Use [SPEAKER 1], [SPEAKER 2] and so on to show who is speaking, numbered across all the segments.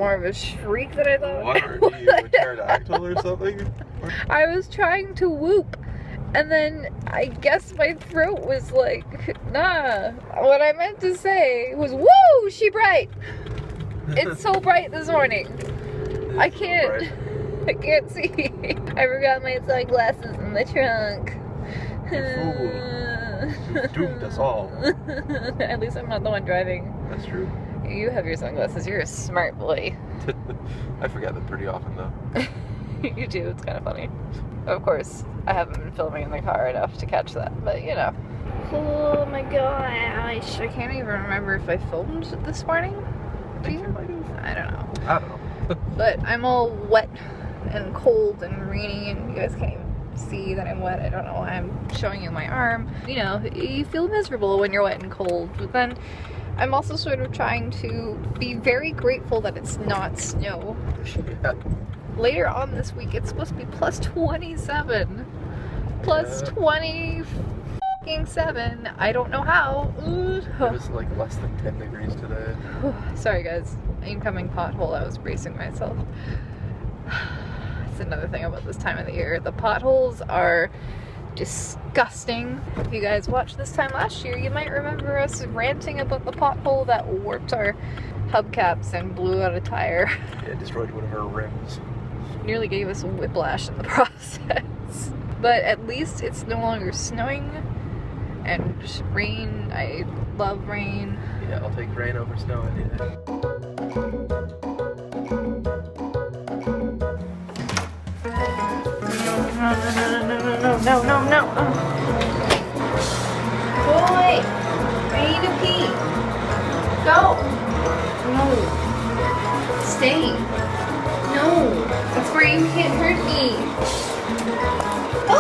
[SPEAKER 1] more of a shriek than I thought.
[SPEAKER 2] What, are you a pterodactyl or something?
[SPEAKER 1] I was trying to whoop, and then I guess my throat was like, nah. What I meant to say was, woo, she bright. It's so bright this morning. I can't see. I forgot my sunglasses in the trunk.
[SPEAKER 2] You've doomed us all.
[SPEAKER 1] At least I'm not the one driving.
[SPEAKER 2] That's true.
[SPEAKER 1] You have your sunglasses. You're a smart boy.
[SPEAKER 2] I forget them pretty often though.
[SPEAKER 1] You do. It's kind of funny. Of course, I haven't been filming in the car enough to catch that, but you know. Oh my gosh. I can't even remember if I filmed this morning.
[SPEAKER 2] I think you might have.
[SPEAKER 1] I don't know.
[SPEAKER 2] I don't know.
[SPEAKER 1] But I'm all wet and cold and rainy, and you guys can't even see that I'm wet. I don't know why I'm showing you my arm. You know, you feel miserable when you're wet and cold, but then I'm also sort of trying to be very grateful that it's not snow.
[SPEAKER 2] Yeah.
[SPEAKER 1] Later on this week, it's supposed to be plus 27. Plus 27. I don't know how.
[SPEAKER 2] It was like less than 10 degrees today.
[SPEAKER 1] Sorry guys, incoming pothole. I was bracing myself. That's another thing about this time of the year. The potholes are disgusting. If you guys watched this time last year, you might remember us ranting about the pothole that warped our hubcaps and blew out a tire.
[SPEAKER 2] Yeah, destroyed one of our rims.
[SPEAKER 1] Nearly gave us a whiplash in the process. But at least it's no longer snowing and just rain. I love rain.
[SPEAKER 2] Yeah, I'll take rain over snow any day.
[SPEAKER 1] No. Oh. Boy, I need to pee. Go. No. Stay. No. That's where you can't hurt me. Oh.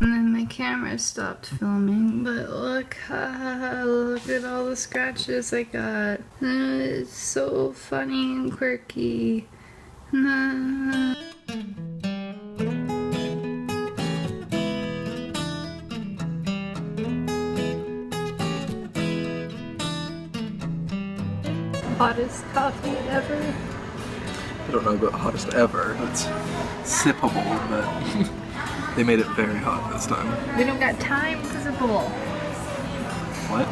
[SPEAKER 1] And then my camera stopped filming, but look at all the scratches I got. It's so funny and quirky. Hottest coffee ever.
[SPEAKER 2] I don't know about hottest ever. It's sippable, but they made it very hot this time.
[SPEAKER 1] We don't got time to sipable.
[SPEAKER 2] What?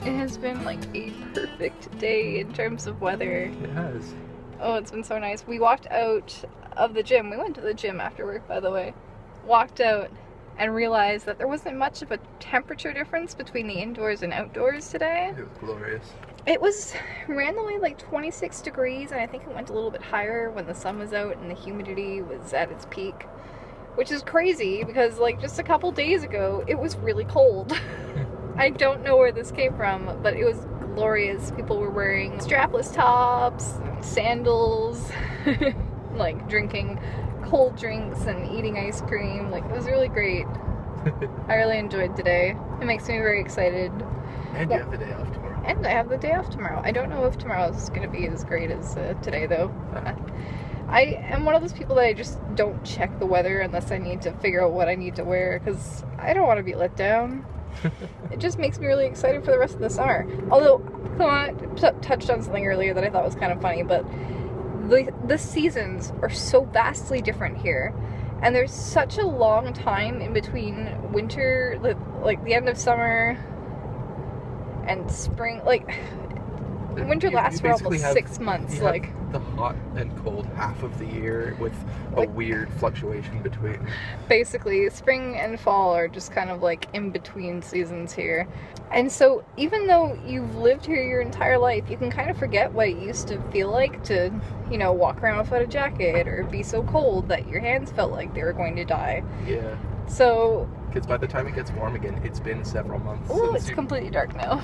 [SPEAKER 1] It has been like a perfect day in terms of weather.
[SPEAKER 2] It has.
[SPEAKER 1] Oh, it's been so nice. We walked out of the gym. We went to the gym after work, by the way. Walked out and realized that there wasn't much of a temperature difference between the indoors and outdoors today.
[SPEAKER 2] It was glorious.
[SPEAKER 1] It was randomly like 26 degrees, and I think it went a little bit higher when the sun was out and the humidity was at its peak. Which is crazy because like just a couple days ago, it was really cold. I don't know where this came from, but it was glorious. People were wearing strapless tops, sandals, like drinking cold drinks and eating ice cream. Like, it was really great. I really enjoyed today. It makes me very excited.
[SPEAKER 2] And you have the day off tomorrow.
[SPEAKER 1] And I have the day off tomorrow. I don't know if tomorrow is going to be as great as today, though. I am one of those people that I just don't check the weather unless I need to figure out what I need to wear, because I don't want to be let down. It just makes me really excited for the rest of the summer. Although, Clément touched on something earlier that I thought was kind of funny, but the seasons are so vastly different here. And there's such a long time in between winter, like the end of summer and spring. Like, winter lasts for almost 6 months. Like,
[SPEAKER 2] the hot and cold half of the year with a weird fluctuation between. Basically,
[SPEAKER 1] spring and fall are just kind of like in between seasons here. And so even though you've lived here your entire life, you can kind of forget what it used to feel like to, you know, walk around without a jacket or be so cold that your hands felt like they were going to die.
[SPEAKER 2] Yeah.
[SPEAKER 1] So,
[SPEAKER 2] because by the time it gets warm again, it's been several months.
[SPEAKER 1] Oh, it's completely dark now.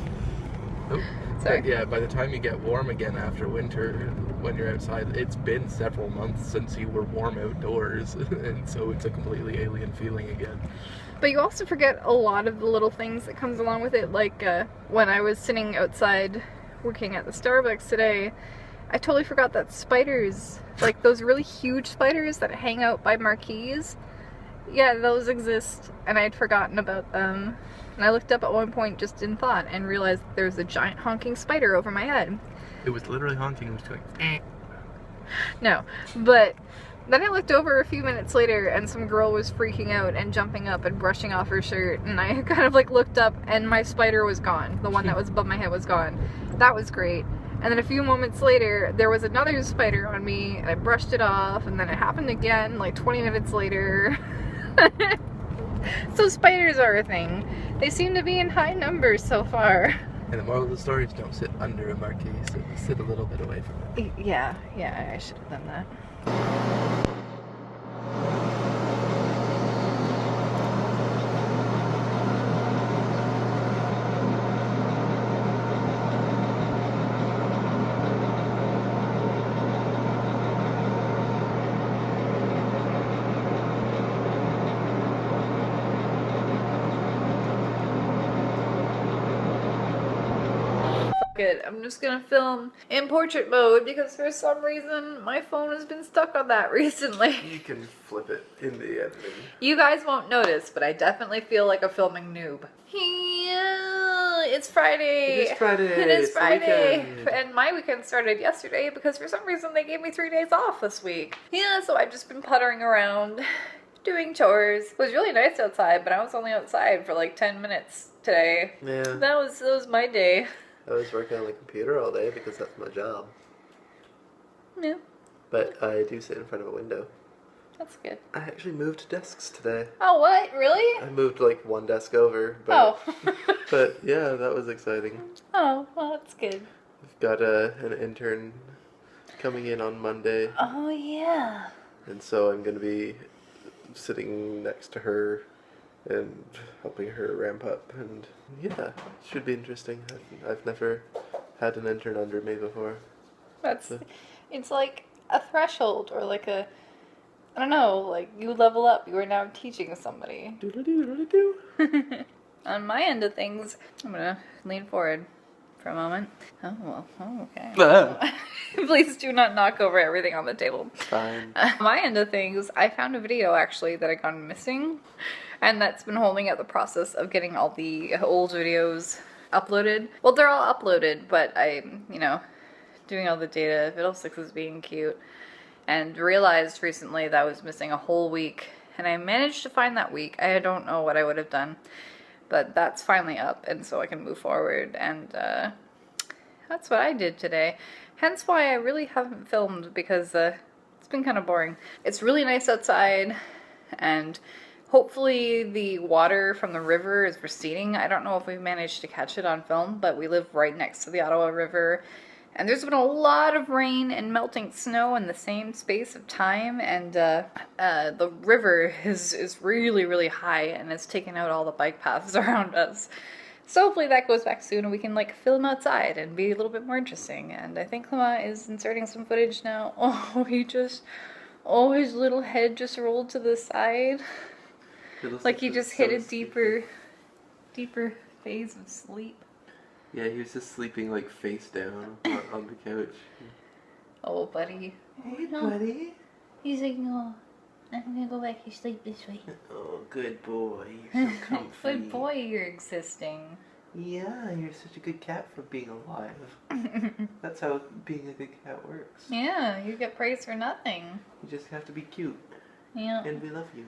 [SPEAKER 2] Oh.
[SPEAKER 1] Sorry.
[SPEAKER 2] But yeah, by the time you get warm again after winter, when you're outside, it's been several months since you were warm outdoors, and so it's a completely alien feeling again.
[SPEAKER 1] But you also forget a lot of the little things that comes along with it, like when I was sitting outside working at the Starbucks today, I totally forgot that spiders, like those really huge spiders that hang out by marquees, Yeah, those exist, and I'd forgotten about them. And I looked up at one point just in thought and realized there's a giant honking spider over my head.
[SPEAKER 2] It was literally honking. It was going, eh.
[SPEAKER 1] No, but then I looked over a few minutes later and some girl was freaking out and jumping up and brushing off her shirt, and I kind of like looked up and my spider was gone. The one that was above my head was gone. That was great. And then a few moments later, there was another spider on me, and I brushed it off, and then it happened again like 20 minutes later. So spiders are a thing. They seem to be in high numbers so far.
[SPEAKER 2] And the moral of the story is don't sit under a marquee, sit a little bit away from it.
[SPEAKER 1] Yeah, I should have done that. Good. I'm just gonna film in portrait mode because for some reason my phone has been stuck on that recently.
[SPEAKER 2] You can flip it in the editing.
[SPEAKER 1] You guys won't notice, but I definitely feel like a filming noob. Yeah, it's Friday.
[SPEAKER 2] It is Friday.
[SPEAKER 1] It is
[SPEAKER 2] It's the
[SPEAKER 1] Friday.
[SPEAKER 2] weekend.
[SPEAKER 1] And my weekend started yesterday because for some reason they gave me 3 days off this week. Yeah, so I've just been puttering around, doing chores. It was really nice outside, but I was only outside for like 10 minutes today.
[SPEAKER 2] Yeah.
[SPEAKER 1] That was my day.
[SPEAKER 2] I was working on the computer all day because that's my job.
[SPEAKER 1] Yeah,
[SPEAKER 2] But I do sit in front of a window.
[SPEAKER 1] that's good.
[SPEAKER 2] I actually moved desks today.
[SPEAKER 1] Oh, what? Really?
[SPEAKER 2] I moved like one desk over. But,
[SPEAKER 1] Oh.
[SPEAKER 2] but yeah, that was exciting.
[SPEAKER 1] Oh, well, that's good.
[SPEAKER 2] We've got an intern coming in on Monday.
[SPEAKER 1] Oh, yeah.
[SPEAKER 2] And so I'm going to be sitting next to her and helping her ramp up. And yeah, it should be interesting. I've never had an intern under me before.
[SPEAKER 1] That's, it's like a threshold or like a, I don't know, like you level up, you are now teaching somebody.
[SPEAKER 2] Doodle-doo, doodle-doo.
[SPEAKER 1] On my end of things, I'm gonna lean forward for a moment. Oh, well, oh, okay. Please do not knock over everything on the table.
[SPEAKER 2] Fine.
[SPEAKER 1] My end of things, I found a video actually that had gone missing, and that's been holding up the process of getting all the old videos uploaded. Well, they're all uploaded, but I'm, doing all the data. Fiddlesticks is being cute, and realized recently that I was missing a whole week, and I managed to find that week. I don't know what I would have done, but that's finally up, and so I can move forward, and that's what I did today. Hence why I really haven't filmed, because it's been kind of boring. It's really nice outside, and hopefully the water from the river is receding. I don't know if we've managed to catch it on film, but we live right next to the Ottawa River, and there's been a lot of rain and melting snow in the same space of time, and the river is really, really high, and it's taken out all the bike paths around us. So hopefully that goes back soon and we can like film outside and be a little bit more interesting. And I think Clément is inserting some footage now. Oh, his little head just rolled to the side. Like he just hit a deeper phase of sleep.
[SPEAKER 2] Yeah, he was just sleeping like face down on the couch.
[SPEAKER 1] Oh, buddy.
[SPEAKER 2] Hey, buddy.
[SPEAKER 1] He's like, no, I'm gonna go back to sleep this way.
[SPEAKER 2] Oh, good boy. You're so comfy.
[SPEAKER 1] Good boy, you're existing.
[SPEAKER 2] Yeah, you're such a good cat for being alive. That's how being a good cat works.
[SPEAKER 1] Yeah, you get praise for nothing.
[SPEAKER 2] You just have to be cute.
[SPEAKER 1] Yeah.
[SPEAKER 2] And we love you.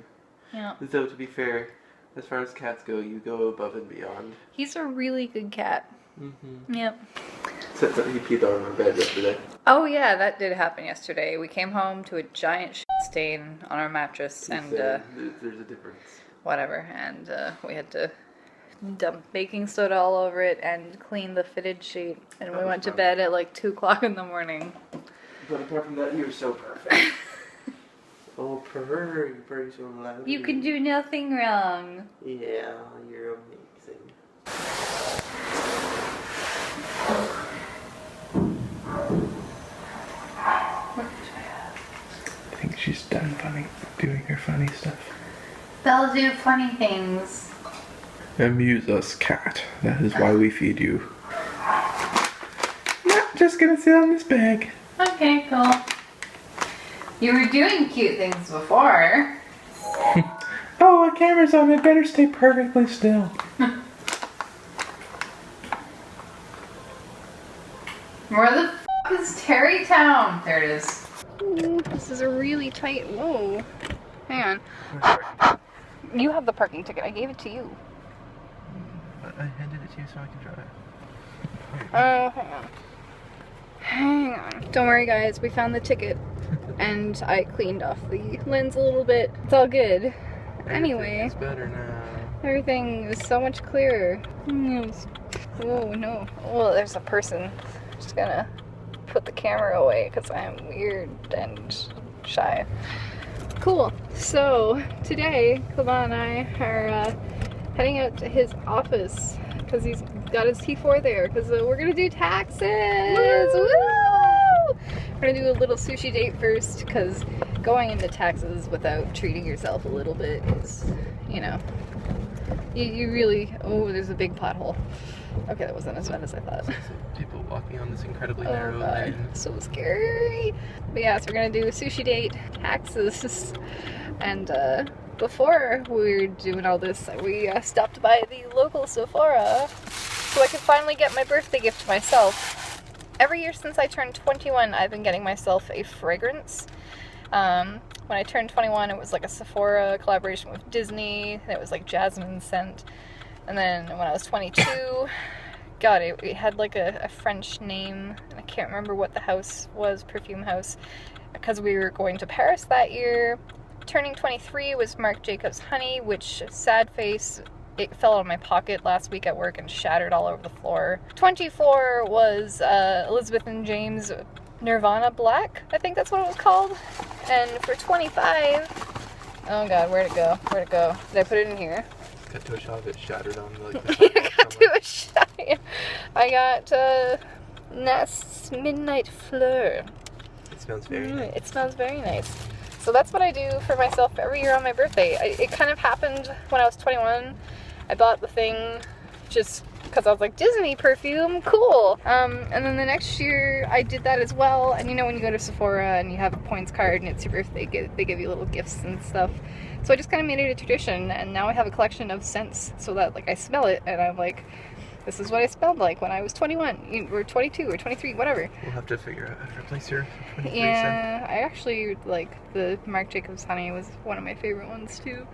[SPEAKER 1] Yeah.
[SPEAKER 2] Though, to be fair, as far as cats go, you go above and beyond.
[SPEAKER 1] He's a really good cat.
[SPEAKER 2] Mm-hmm.
[SPEAKER 1] Yep.
[SPEAKER 2] Except that he peed on our bed yesterday.
[SPEAKER 1] Oh yeah, that did happen yesterday. We came home to a giant shit stain on our mattress, and
[SPEAKER 2] There's a difference.
[SPEAKER 1] whatever, and we had to dump baking soda all over it and clean the fitted sheet, and we went to bed at like 2 o'clock in the morning.
[SPEAKER 2] But apart from that, you're so perfect. Oh, purr, you purr so loud.
[SPEAKER 1] You can do nothing wrong.
[SPEAKER 2] Yeah, you're amazing. I think she's done doing her funny stuff.
[SPEAKER 1] They'll do funny things.
[SPEAKER 2] Amuse us, cat. That is why we feed you. Not just gonna sit on this bag.
[SPEAKER 1] Okay, cool. You were doing cute things before.
[SPEAKER 2] Oh, the camera's on. It better stay perfectly still.
[SPEAKER 1] Where the f is Terrytown? There it is. Ooh, this is a really tight. Whoa. Hang on. You have the parking ticket. I gave it to you.
[SPEAKER 2] I handed it to you so I can drive.
[SPEAKER 1] Oh, hang on. Hang on. Don't worry, guys. We found the ticket. And I cleaned off the lens a little bit. It's all good. Anyway.
[SPEAKER 2] It's better now.
[SPEAKER 1] Everything is so much clearer. Oh, no. Oh, there's a person. I'm just gonna put the camera away because I'm weird and shy. Cool. So, today, Clément and I are heading out to his office because he's got his T4 there because we're gonna do taxes. Woo! We're gonna do a little sushi date first because going into taxes without treating yourself a little bit is, you know, you really, oh, there's a big pothole. Okay, that wasn't as bad as I thought.
[SPEAKER 2] People walking on this incredibly
[SPEAKER 1] Oh
[SPEAKER 2] narrow
[SPEAKER 1] god,
[SPEAKER 2] lane.
[SPEAKER 1] so scary. But yeah, so we're gonna do a sushi date, taxes, and before we were doing all this, we stopped by the local Sephora so I could finally get my birthday gift to myself. Every year since I turned 21, I've been getting myself a fragrance. When I turned 21, it was like a Sephora collaboration with Disney, and it was like jasmine scent. And then when I was 22, God, it had like a French name, and I can't remember what the house was, perfume house, because we were going to Paris that year. Turning 23 was Marc Jacobs Honey, which, sad face, it fell out of my pocket last week at work and shattered all over the floor. 24 was Elizabeth and James Nirvana Black, I think that's what it was called. And for 25, oh god, where'd it go? Where'd it go? Did I put it in here?
[SPEAKER 2] Cut to a shot of it shattered on like the
[SPEAKER 1] Got to a shot. I got Nest's Midnight Fleur.
[SPEAKER 2] It smells very nice.
[SPEAKER 1] It smells very nice. So that's what I do for myself every year on my birthday. It kind of happened when I was 21. I bought the thing just because I was like, Disney perfume, cool. And then the next year I did that as well. And you know when you go to Sephora and you have a points card and it's your birthday, they give you little gifts and stuff. So I just kind of made it a tradition, and now I have a collection of scents so that like I smell it and I'm like, this is what I smelled like when I was 21 or 22 or 23, whatever.
[SPEAKER 2] We'll have to figure out how to replace your 23
[SPEAKER 1] Yeah, I actually like the Marc Jacobs Honey was one of my favorite ones too.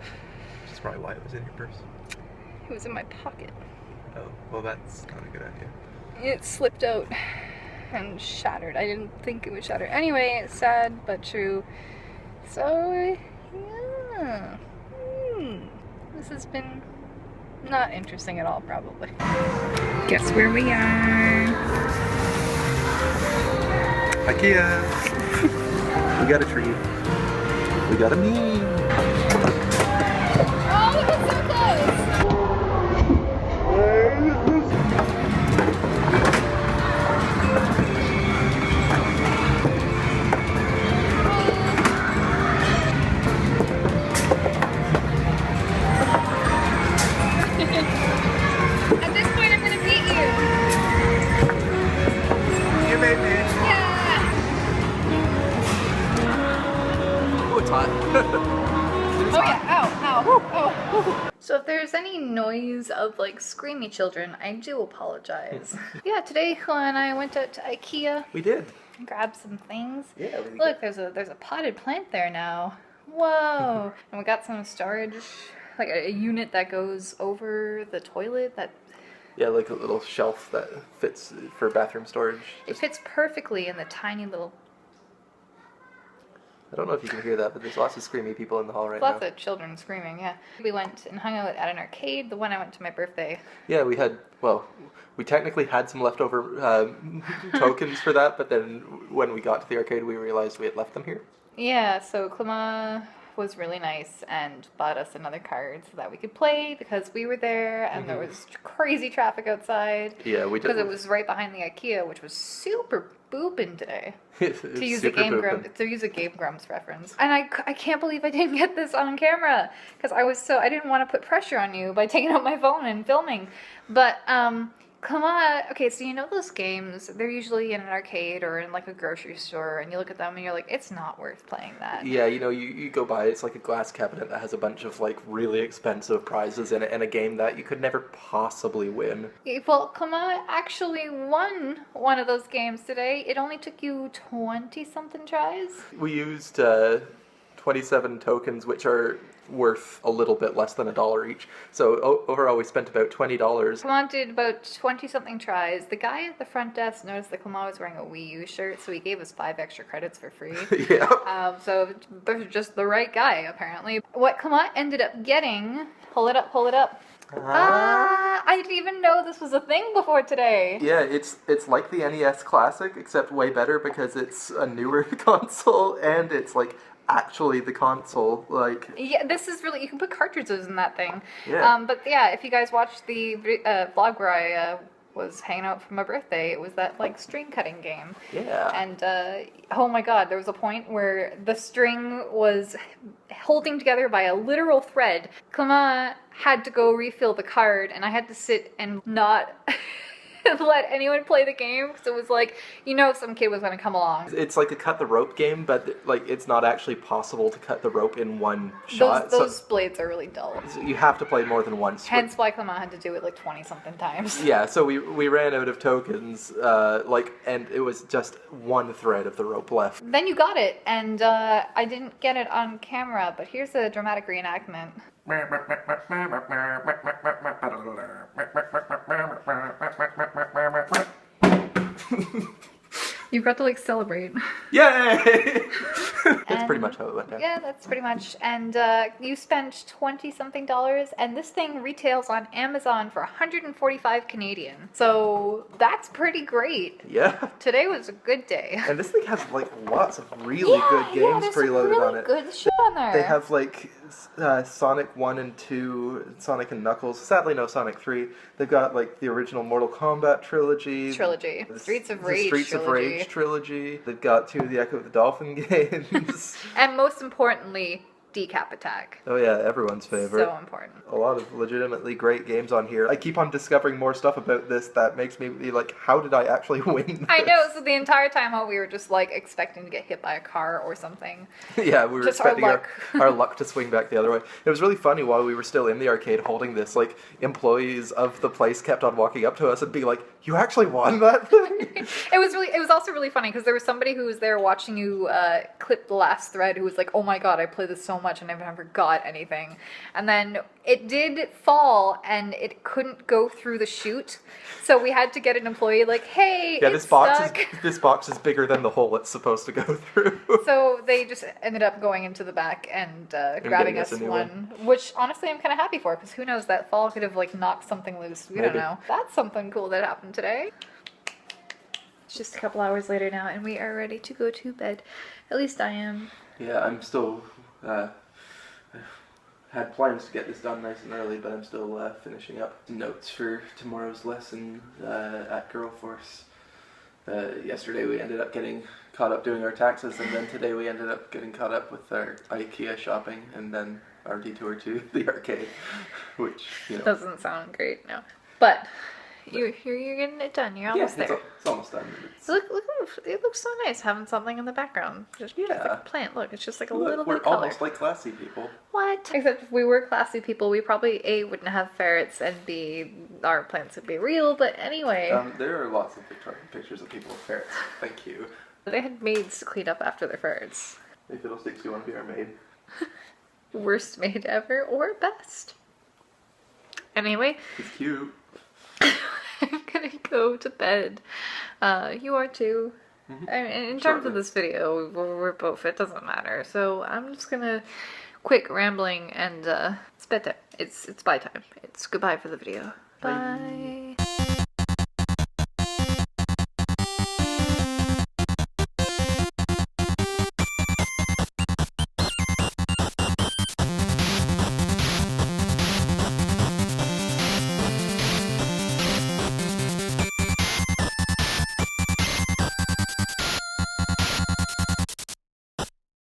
[SPEAKER 2] Which is probably why it was in your purse.
[SPEAKER 1] It was in my pocket.
[SPEAKER 2] Oh, well that's not a good idea.
[SPEAKER 1] It slipped out and shattered. I didn't think it would shatter. Anyway, it's sad but true. So, yeah. This has been not interesting at all, probably. Guess where we are?
[SPEAKER 2] IKEA! We got a treat. We got a meme.
[SPEAKER 1] Oh, look, it's so close! At this point, I'm gonna beat you.
[SPEAKER 2] You made me.
[SPEAKER 1] Yeah.
[SPEAKER 2] Oh, it's hot.
[SPEAKER 1] Oh yeah, ow, oh. So if there's any noise of like screamy children, I do apologize. Yeah, today Hullo and I went out to IKEA.
[SPEAKER 2] We did.
[SPEAKER 1] Grabbed some things.
[SPEAKER 2] Yeah,
[SPEAKER 1] Look, there's a potted plant there now. Whoa. And we got some storage, like a unit that goes over the toilet that
[SPEAKER 2] Yeah, like a little shelf that fits for bathroom storage.
[SPEAKER 1] it fits perfectly in the tiny little.
[SPEAKER 2] I don't know if you can hear that, but there's lots of screamy people in the hall right
[SPEAKER 1] Lots
[SPEAKER 2] now.
[SPEAKER 1] of children screaming, yeah. We went and hung out at an arcade, the one I went to my birthday.
[SPEAKER 2] Yeah, we technically had some leftover tokens for that, but then when we got to the arcade, we realized we had left them here.
[SPEAKER 1] Yeah, so Clément was really nice and bought us another card so that we could play because we were there and there was crazy traffic outside.
[SPEAKER 2] Yeah, we did.
[SPEAKER 1] Because it was right behind the IKEA, which was super booping today.
[SPEAKER 2] to
[SPEAKER 1] use a Game Grumps reference. And I can't believe I didn't get this on camera because I didn't want to put pressure on you by taking out my phone and filming. But come on. Okay, so you know those games, they're usually in an arcade or in like a grocery store, and you look at them and you're like, it's not worth playing that.
[SPEAKER 3] Yeah, you know, you go by, it's like a glass cabinet that has a bunch of like really expensive prizes in it, and a game that you could never possibly win.
[SPEAKER 1] Well, come on, actually won one of those games today. It only took you 20-something tries.
[SPEAKER 3] We used 27 tokens, which are worth a little bit less than $1 each. So overall, we spent about $20.
[SPEAKER 1] Clement did about 20-something tries. The guy at the front desk noticed that Clement was wearing a Wii U shirt, so he gave us 5 extra credits for free.
[SPEAKER 3] Yeah.
[SPEAKER 1] So they're just the right guy, apparently. What Clement ended up getting... Pull it up, pull it up. I didn't even know this was a thing before today.
[SPEAKER 3] Yeah, it's like the NES Classic, except way better because it's a newer console, and it's like actually the console. Like,
[SPEAKER 1] yeah, this is really, you can put cartridges in that thing.
[SPEAKER 3] Yeah.
[SPEAKER 1] But yeah, if you guys watched the vlog where I was hanging out for my birthday, it was that like string cutting game.
[SPEAKER 3] Yeah.
[SPEAKER 1] And oh my god, there was a point where the string was holding together by a literal thread. Clement had to go refill the card, and I had to sit and not let anyone play the game, because it was like, you know, some kid was going to come along.
[SPEAKER 3] It's like a cut the rope game, but like it's not actually possible to cut the rope in one shot.
[SPEAKER 1] Those blades are really dull.
[SPEAKER 3] So you have to play more than once.
[SPEAKER 1] Hence why Clement had to do it like 20-something times.
[SPEAKER 3] Yeah, so we ran out of tokens, and it was just one thread of the rope left.
[SPEAKER 1] Then you got it, and I didn't get it on camera, but here's a dramatic reenactment. You've got to like celebrate.
[SPEAKER 3] Yay! That's pretty much how it went down.
[SPEAKER 1] Yeah, that's pretty much. And you spent 20-something dollars, and this thing retails on Amazon for 145 Canadian. So that's pretty great.
[SPEAKER 3] Yeah.
[SPEAKER 1] Today was a good day.
[SPEAKER 3] And this thing has like lots of really good games preloaded
[SPEAKER 1] really
[SPEAKER 3] on it.
[SPEAKER 1] Good shit on there.
[SPEAKER 3] They have like Sonic 1 and 2, Sonic and Knuckles. Sadly, no Sonic 3. They've got like the original Mortal Kombat trilogy.
[SPEAKER 1] The Streets of Rage
[SPEAKER 3] trilogy. They've got 2 of the Echo of the Dolphin games.
[SPEAKER 1] And most importantly, Decap Attack.
[SPEAKER 3] Oh yeah, everyone's favorite.
[SPEAKER 1] So important.
[SPEAKER 3] A lot of legitimately great games on here. I keep on discovering more stuff about this that makes me be like, how did I actually win this?
[SPEAKER 1] I know, so the entire time out we were just like expecting to get hit by a car or something.
[SPEAKER 3] Yeah, we were
[SPEAKER 1] just
[SPEAKER 3] expecting
[SPEAKER 1] our luck.
[SPEAKER 3] our luck to swing back the other way. It was really funny while we were still in the arcade holding this, like, employees of the place kept on walking up to us and being like, you actually won that thing?
[SPEAKER 1] It was also really funny because there was somebody who was there watching you clip the last thread who was like, oh my god, I play this so much and I've never got anything. And then it did fall and it couldn't go through the chute, so we had to get an employee like, hey,
[SPEAKER 3] yeah,
[SPEAKER 1] this
[SPEAKER 3] box is bigger than the hole it's supposed to go through.
[SPEAKER 1] So they just ended up going into the back and grabbing us one, which honestly I'm kind of happy for, because who knows, that fall could have like knocked something loose. We don't know. That's something cool that happened today. It's just a couple hours later now and we are ready to go to bed. At least I am.
[SPEAKER 3] Yeah, I'm still had plans to get this done nice and early, but I'm still finishing up notes for tomorrow's lesson at Girl Force. Yesterday we ended up getting caught up doing our taxes, and then today we ended up getting caught up with our IKEA shopping, and then our detour to the arcade, which, you know,
[SPEAKER 1] doesn't sound great, no. But you're getting it done. You're almost there.
[SPEAKER 3] It's almost done.
[SPEAKER 1] It looks so nice having something in the background. Just like a plant. Look, it's just like a little bit
[SPEAKER 3] we're
[SPEAKER 1] of color.
[SPEAKER 3] almost like classy people.
[SPEAKER 1] What? Except if we were classy people, we probably A, wouldn't have ferrets, and B, our plants would be real. But anyway.
[SPEAKER 3] There are lots of Victorian pictures of people with ferrets. Thank you.
[SPEAKER 1] They had maids to clean up after their ferrets.
[SPEAKER 3] Hey Fiddlesticks, you want to be our maid?
[SPEAKER 1] Worst maid ever or best? Anyway.
[SPEAKER 3] It's cute.
[SPEAKER 1] I'm gonna go to bed. You are too.
[SPEAKER 3] Mm-hmm.
[SPEAKER 1] I mean, in terms of this video, we're both, it doesn't matter. So I'm just gonna quit rambling and it's bedtime. It's bye time. It's goodbye for the video. Bye.